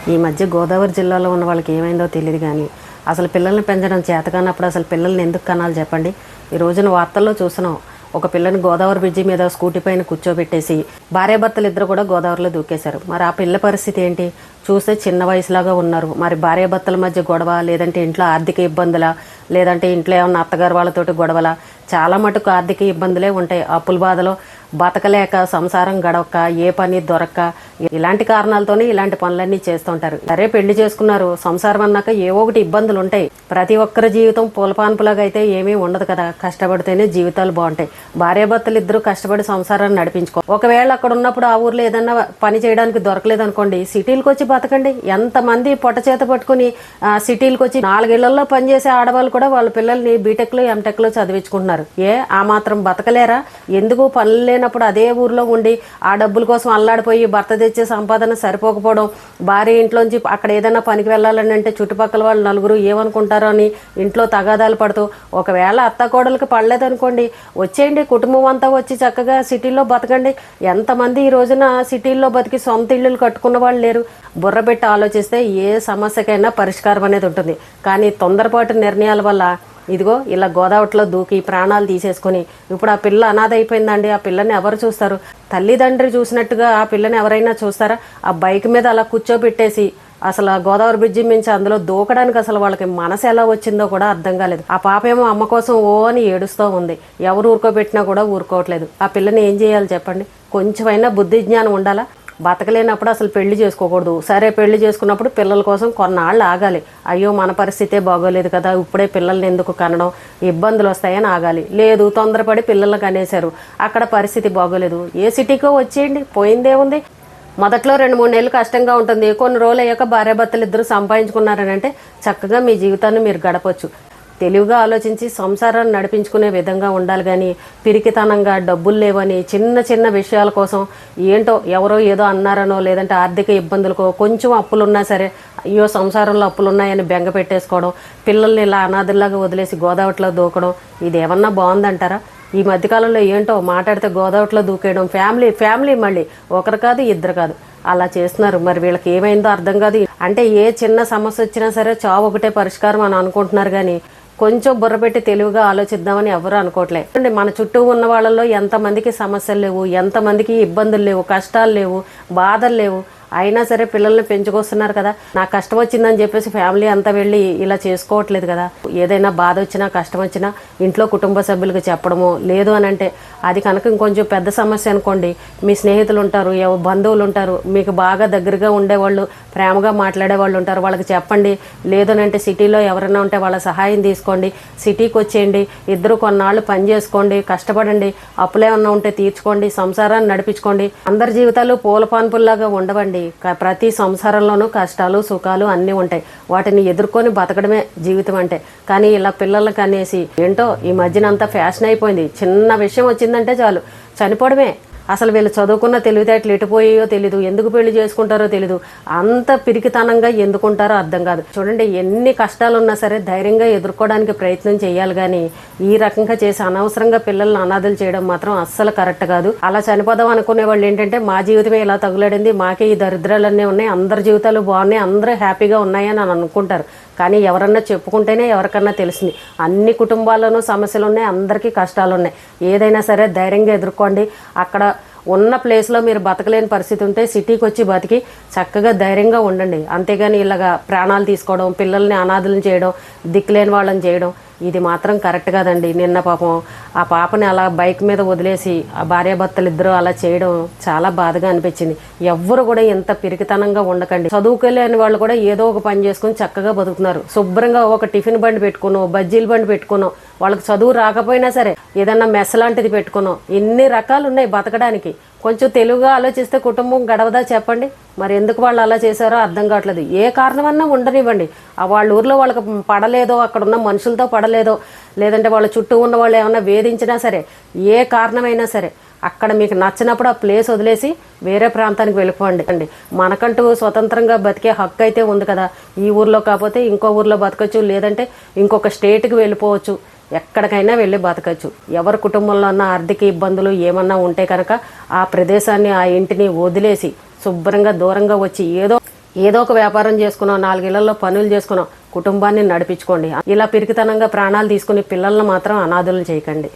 ఈ మధ్య గోదావరి జిల్లాలో ఉన్న వాళ్ళకి ఏమైందో తెలియదు కానీ అసలు పిల్లల్ని పెంచడం చేతకానప్పుడు అసలు పిల్లల్ని ఎందుకు కనాలి చెప్పండి. ఈ రోజున వార్తల్లో చూసినాం, ఒక పిల్లని గోదావరి బ్రిడ్జి మీద స్కూటీ పైన కూర్చోబెట్టేసి భార్యాభర్తలు ఇద్దరు కూడా గోదావరిలో దూకేశారు. మరి ఆ పిల్ల పరిస్థితి ఏంటి? చూస్తే చిన్న వయసులాగా ఉన్నారు. మరి భార్యాభర్తల మధ్య గొడవ, లేదంటే ఇంట్లో ఆర్థిక ఇబ్బందులా, లేదంటే ఇంట్లో ఏమన్నా అత్తగారు వాళ్ళతోటి గొడవలా? చాలా మటుకు ఆర్థిక ఇబ్బందులే ఉంటాయి. అప్పుల బాధలో బతకలేక, సంసారం గడవక, ఏ పని దొరక్క, ఇలాంటి కారణాలతోనే ఇలాంటి పనులన్నీ చేస్తుంటారు. సరే పెళ్లి చేసుకున్నారు, సంసారం అన్నాక ఏవో ఒకటి ఇబ్బందులు ఉంటాయి. ప్రతి ఒక్కరి జీవితం పూలపాన్పులాగా అయితే ఏమీ ఉండదు కదా. కష్టపడితేనే జీవితాలు బాగుంటాయి. భార్యాభర్తలు ఇద్దరు కష్టపడి సంసారాన్ని నడిపించుకో. ఒకవేళ అక్కడ ఉన్నప్పుడు ఆ ఊర్లో ఏదన్నా పని చేయడానికి దొరకలేదు అనుకోండి, సిటీలకు వచ్చి బతకండి. ఎంతమంది పొట్ట చేత పట్టుకుని సిటీలకు వచ్చి 4 ఇళ్లలో పనిచేసే ఆడవాళ్ళు కూడా వాళ్ళ పిల్లల్ని బీటెక్లో ఎంటెక్లో చదివించుకుంటున్నారు. ఆ మాత్రం బతకలేరా? ఎందుకు పనులు లేనప్పుడు అదే ఊర్లో ఉండి ఆ డబ్బుల కోసం అల్లాడిపోయి భర్త తెచ్చే సంపాదన సరిపోకపోవడం, భార్య ఇంట్లోంచి అక్కడ ఏదైనా పనికి వెళ్ళాలని అంటే చుట్టుపక్కల వాళ్ళు నలుగురు ఏమనుకుంటారో అని ఇంట్లో తగాదాలు పడుతూ, ఒకవేళ అత్త కోడలకి పడలేదనుకోండి, వచ్చేయండి కుటుంబం అంతా వచ్చి చక్కగా సిటీల్లో బతకండి. ఎంతమంది ఈ రోజున సిటీల్లో బతికి సొంత ఇళ్ళు కట్టుకున్న వాళ్ళు లేరు? బుర్ర పెట్టి ఆలోచిస్తే ఏ సమస్యకైనా పరిష్కారం అనేది ఉంటుంది. కానీ తొందరపాటు నిర్ణయాల వల్ల ఇదిగో ఇలా గోదావరిలో దూకి ప్రాణాలు తీసేసుకుని ఇప్పుడు ఆ పిల్ల అనాథ అయిపోయిందండి. ఆ పిల్లని ఎవరు చూస్తారు? తల్లిదండ్రి చూసినట్టుగా ఆ పిల్లని ఎవరైనా చూస్తారా? ఆ బైక్ మీద అలా కూర్చోబెట్టేసి అసలు గోదావరి బ్రిడ్జి మించి అందులో దూకడానికి అసలు వాళ్ళకి మనసు ఎలా వచ్చిందో కూడా అర్థం కాలేదు. ఆ పాప ఏమో అమ్మ కోసం ఓ అని ఏడుస్తూ ఉంది. ఎవరు ఊరుకోబెట్టినా కూడా ఊరుకోవట్లేదు. ఆ పిల్లని ఏం చేయాలి చెప్పండి? కొంచెమైనా బుద్ధి జ్ఞానం ఉండాలా? బతకలేనప్పుడు అసలు పెళ్లి చేసుకోకూడదు. సరే పెళ్లి చేసుకున్నప్పుడు పిల్లల కోసం కొన్నాళ్ళు ఆగాలి. అయ్యో మన పరిస్థితే బాగోలేదు కదా, ఇప్పుడే పిల్లల్ని ఎందుకు కనడం, ఇబ్బందులు వస్తాయని ఆగాలి. లేదు, తొందరపడి పిల్లల్ని కనేశారు, అక్కడ పరిస్థితి బాగోలేదు, ఏ సిటీకో వచ్చేయండి, పోయిందేముంది. మొదట్లో 2-3 నెలలు కష్టంగా ఉంటుంది. కొన్ని రోజులు అయ్యాక భార్యాభర్తలు ఇద్దరు సంపాదించుకున్నారని అంటే చక్కగా మీ జీవితాన్ని మీరు గడపచ్చు. తెలివిగా ఆలోచించి సంసారాన్ని నడిపించుకునే విధంగా ఉండాలి. కానీ పిరికితనంగా డబ్బులు లేవని చిన్న చిన్న విషయాల కోసం ఏంటో ఎవరో ఏదో అన్నారనో, లేదంటే ఆర్థిక ఇబ్బందులకో కొంచెం అప్పులున్నా సరే అయ్యో సంసారంలో అప్పులున్నాయని బెంగ పెట్టేసుకోవడం, పిల్లల్ని ఇలా అనాథుల్లాగా వదిలేసి గోదావరిలో దూకడం, ఇది ఏమన్నా బాగుందంటారా? ఈ మధ్యకాలంలో ఏంటో మాట్లాడితే గోదావరిలో దూకేయడం, ఫ్యామిలీ మళ్ళీ ఒకరు కాదు ఇద్దరు కాదు అలా చేస్తున్నారు. మరి వీళ్ళకి ఏమైందో అర్థం కాదు. అంటే ఏ చిన్న సమస్య వచ్చినా సరే చావు ఒకటే పరిష్కారం అని అనుకుంటున్నారు. కానీ కొంచెం బుర్రపెట్టి తెలివిగా ఆలోచిద్దామని ఎవరు అనుకోవట్లే. మన చుట్టూ ఉన్న వాళ్ళలో ఎంతమందికి సమస్యలు లేవు, ఎంతమందికి ఇబ్బందులు లేవు, కష్టాలు లేవు, బాధలు లేవు, అయినా సరే పిల్లల్ని పెంచుకొస్తున్నారు కదా. నాకు కష్టం వచ్చిందని చెప్పేసి ఫ్యామిలీ అంతా వెళ్ళి ఇలా చేసుకోవట్లేదు కదా. ఏదైనా బాధ వచ్చినా కష్టం వచ్చినా ఇంట్లో కుటుంబ సభ్యులకు చెప్పడమో, లేదు అని అంటే అది కనుక ఇంకొంచెం పెద్ద సమస్య అనుకోండి, మీ స్నేహితులు ఉంటారు, బంధువులు ఉంటారు, మీకు బాగా దగ్గరగా ఉండేవాళ్ళు, ప్రేమగా మాట్లాడే వాళ్ళు ఉంటారు, వాళ్ళకి చెప్పండి. లేదు అని అంటే సిటీలో ఎవరైనా ఉంటే వాళ్ళ సహాయం తీసుకోండి, సిటీకి వచ్చేయండి, ఇద్దరు కొన్నాళ్ళు పని చేసుకోండి, కష్టపడండి, అప్పులేమన్నా ఉంటే తీర్చుకోండి, సంసారాన్ని నడిపించుకోండి. అందరి జీవితాలు పూల పాన్పుల్లాగా ఉండవండి. ప్రతి సంసారంలోనూ కష్టాలు సుఖాలు అన్నీ ఉంటాయి. వాటిని ఎదుర్కొని బతకడమే జీవితం అంటే. కానీ ఇలా పిల్లలకి అనేసి ఏంటో ఈ మధ్యన అంతా ఫ్యాషన్ అయిపోయింది. చిన్న విషయం వచ్చిందంటే చాలు చనిపోవడమే. అసలు వీళ్ళు చదువుకున్న తెలివితేటలు ఎటుపోయాయో తెలీదు, ఎందుకు పెళ్లి చేసుకుంటారో తెలీదు, అంత పిరికితనంగా ఎందుకుంటారో అర్థం కాదు. చూడండి, ఎన్ని కష్టాలున్నా సరే ధైర్యంగా ఎదుర్కోవడానికి ప్రయత్నం చేయాలి. కానీ ఈ రకంగా చేసి అనవసరంగా పిల్లల్ని అనాథలు చేయడం మాత్రం అస్సలు కరెక్ట్ కాదు. అలా చనిపోదాం అనుకునే వాళ్ళు ఏంటంటే మా జీవితమే ఇలా తగులడింది, మాకే ఈ దరిద్రాలన్నీ ఉన్నాయి, అందరి జీవితాలు బాగున్నాయి, అందరూ హ్యాపీగా ఉన్నాయని అని అనుకుంటారు. కానీ ఎవరన్నా చెప్పుకుంటేనే ఎవరికన్నా తెలిసింది. అన్ని కుటుంబాల్లోనూ సమస్యలు ఉన్నాయి, అందరికీ కష్టాలు ఉన్నాయి. ఏదైనా సరే ధైర్యంగా ఎదుర్కోండి. అక్కడ ఉన్న ప్లేస్లో మీరు బతకలేని పరిస్థితి ఉంటే సిటీకి వచ్చి బతికి చక్కగా ధైర్యంగా ఉండండి. అంతేగాని ఇలాగా ప్రాణాలు తీసుకోవడం, పిల్లల్ని అనాథులను చేయడం, దిక్కులేని వాళ్ళని చేయడం ఇది మాత్రం కరెక్ట్ కాదండి. నిన్న పాపం ఆ పాపని అలా బైక్ మీద వదిలేసి ఆ భార్యాభర్తలు ఇద్దరు అలా చేయడం చాలా బాధగా అనిపించింది. ఎవ్వరు కూడా ఎంత పిరికితనంగా ఉండకండి. చదువుకెళ్ళని వాళ్ళు కూడా ఏదో ఒక పని చేసుకుని చక్కగా బతుకుతున్నారు. శుభ్రంగా ఒక టిఫిన్ బండి పెట్టుకున్నాం, బజ్జీల బండి పెట్టుకున్నాం, వాళ్ళకి చదువు రాకపోయినా సరే ఏదన్నా మెస్ లాంటిది పెట్టుకున్నాం. ఎన్ని రకాలు ఉన్నాయి బతకడానికి. కొంచెం తెలుగుగా ఆలోచిస్తే కుటుంబం గడవదా చెప్పండి? మరి ఎందుకు వాళ్ళు అలా చేశారో అర్థం కావట్లేదు. ఏ కారణమన్నా ఉండనివ్వండి. వాళ్ళ ఊర్లో వాళ్ళకి పడలేదో, అక్కడ ఉన్న మనుషులతో పడలేదో, లేదంటే వాళ్ళ చుట్టూ ఉన్న వాళ్ళు ఏమన్నా వేధించినా సరే, ఏ కారణమైనా సరే అక్కడ మీకు నచ్చినప్పుడు ఆ ప్లేస్ వదిలేసి వేరే ప్రాంతానికి వెళ్ళిపోండి. మనకంటూ స్వతంత్రంగా బతికే హక్కు అయితే ఉంది కదా. ఈ ఊర్లో కాకపోతే ఇంకో ఊర్లో బతకచ్చు, లేదంటే ఇంకొక స్టేట్కి వెళ్ళిపోవచ్చు, ఎక్కడికైనా వెళ్ళి బతకచ్చు. ఎవరి కుటుంబంలో ఉన్న ఆర్థిక ఇబ్బందులు ఏమన్నా ఉంటే కనుక ఆ ప్రదేశాన్ని, ఆ ఇంటిని వదిలేసి శుభ్రంగా దూరంగా వచ్చి ఏదో ఏదో ఒక వ్యాపారం చేసుకున్నాం, 4 ఇళ్లలో పనులు చేసుకున్నాం, కుటుంబాన్ని నడిపించుకోండి. ఇలా పిరికితనంగా ప్రాణాలు తీసుకుని పిల్లల్ని మాత్రం అనాథులు చేయకండి.